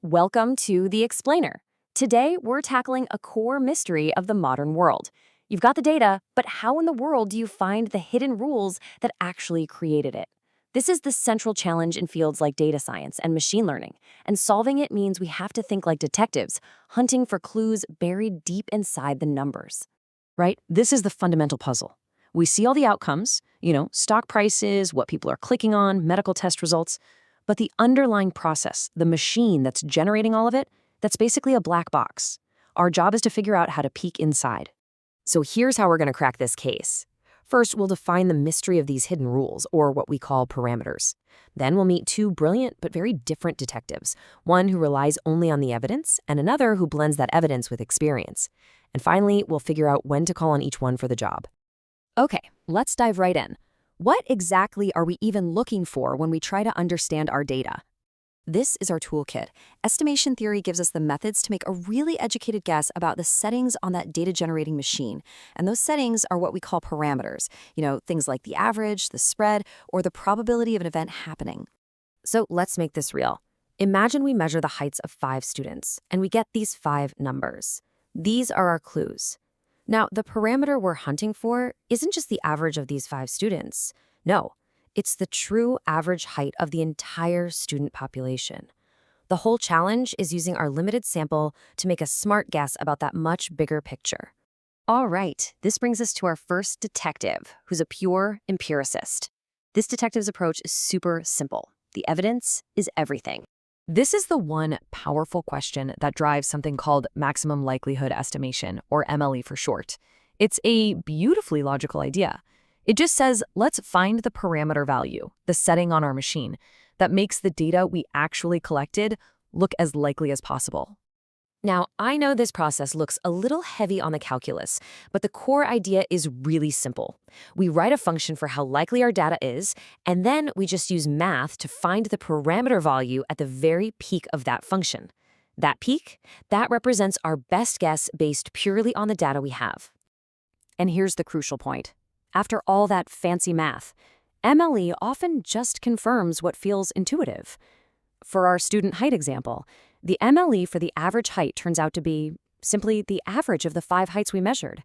Welcome to The Explainer. Today, we're tackling a core mystery of the modern world. You've got the data, but how in the world do you find the hidden rules that actually created it? This is the central challenge in fields like data science and machine learning, and solving it means we have to think like detectives, hunting for clues buried deep inside the numbers. Right? This is the fundamental puzzle. We see all the outcomes, stock prices, what people are clicking on, medical test results, but the underlying process, the machine that's generating all of it, that's basically a black box. Our job is to figure out how to peek inside. So here's how we're going to crack this case. First, we'll define the mystery of these hidden rules, or what we call parameters. Then we'll meet two brilliant but very different detectives, one who relies only on the evidence and another who blends that evidence with experience. And finally, we'll figure out when to call on each one for the job. Okay, let's dive right in. What exactly are we even looking for when we try to understand our data? This is our toolkit. Estimation theory gives us the methods to make a really educated guess about the settings on that data-generating machine. And those settings are what we call parameters. Things like the average, the spread, or the probability of an event happening. So let's make this real. Imagine we measure the heights of 5 students, and we get these 5 numbers. These are our clues. Now, the parameter we're hunting for isn't just the average of these 5 students. No, it's the true average height of the entire student population. The whole challenge is using our limited sample to make a smart guess about that much bigger picture. All right, this brings us to our first detective, who's a pure empiricist. This detective's approach is super simple. The evidence is everything. This is the one powerful question that drives something called maximum likelihood estimation, or MLE for short. It's a beautifully logical idea. It just says, let's find the parameter value, the setting on our machine, that makes the data we actually collected look as likely as possible. Now, I know this process looks a little heavy on the calculus, but the core idea is really simple. We write a function for how likely our data is, and then we just use math to find the parameter value at the very peak of that function. That peak, that represents our best guess based purely on the data we have. And here's the crucial point. After all that fancy math, MLE often just confirms what feels intuitive. For our student height example, the MLE for the average height turns out to be simply the average of the 5 heights we measured.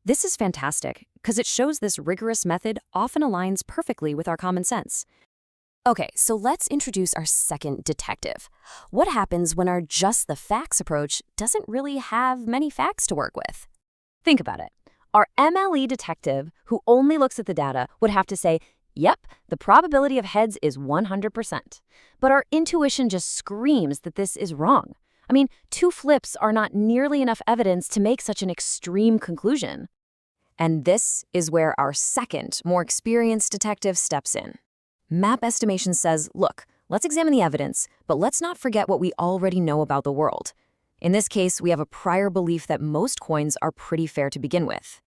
This is fantastic because it shows this rigorous method often aligns perfectly with our common sense. Okay, so let's introduce our second detective. What happens when our just the facts approach doesn't really have many facts to work with? Think about it. Our MLE detective, who only looks at the data, would have to say, yep, the probability of heads is 100%. But our intuition just screams that this is wrong. 2 flips are not nearly enough evidence to make such an extreme conclusion. And this is where our second, more experienced detective steps in. MAP estimation says, look, let's examine the evidence, but let's not forget what we already know about the world. In this case, we have a prior belief that most coins are pretty fair to begin with.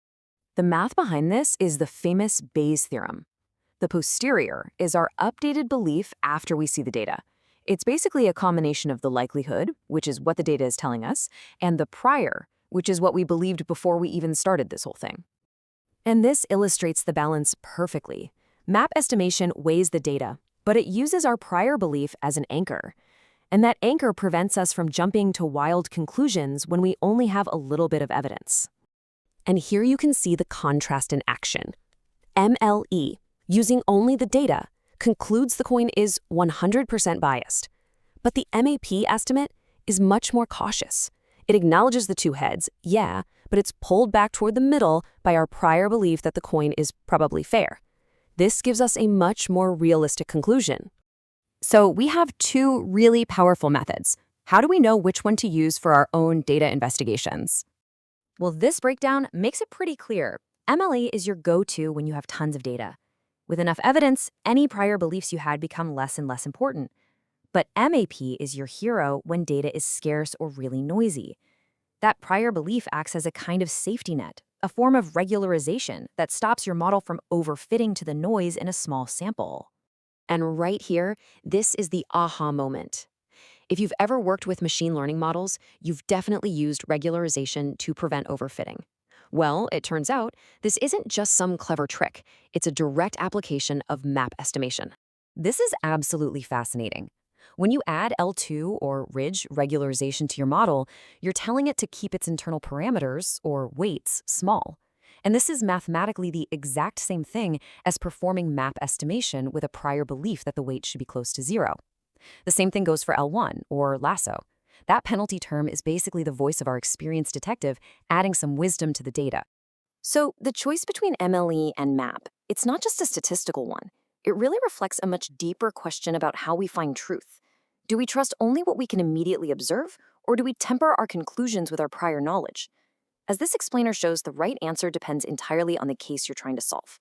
The math behind this is the famous Bayes theorem. The posterior is our updated belief after we see the data. It's basically a combination of the likelihood, which is what the data is telling us, and the prior, which is what we believed before we even started this whole thing. And this illustrates the balance perfectly. MAP estimation weighs the data, but it uses our prior belief as an anchor. And that anchor prevents us from jumping to wild conclusions when we only have a little bit of evidence. And here you can see the contrast in action. MLE, using only the data, concludes the coin is 100% biased. But the MAP estimate is much more cautious. It acknowledges the 2 heads, yeah, but it's pulled back toward the middle by our prior belief that the coin is probably fair. This gives us a much more realistic conclusion. So we have 2 really powerful methods. How do we know which one to use for our own data investigations? Well, this breakdown makes it pretty clear. MLE is your go-to when you have tons of data. With enough evidence, any prior beliefs you had become less and less important. But MAP is your hero when data is scarce or really noisy. That prior belief acts as a kind of safety net, a form of regularization that stops your model from overfitting to the noise in a small sample. And right here, this is the aha moment. If you've ever worked with machine learning models, you've definitely used regularization to prevent overfitting. Well, it turns out this isn't just some clever trick. It's a direct application of MAP estimation. This is absolutely fascinating. When you add L2 or ridge regularization to your model, you're telling it to keep its internal parameters, or weights, small. And this is mathematically the exact same thing as performing MAP estimation with a prior belief that the weight should be close to 0. The same thing goes for L1, or lasso. That penalty term is basically the voice of our experienced detective adding some wisdom to the data. So the choice between MLE and MAP, it's not just a statistical one. It really reflects a much deeper question about how we find truth. Do we trust only what we can immediately observe, or do we temper our conclusions with our prior knowledge? As this explainer shows, the right answer depends entirely on the case you're trying to solve.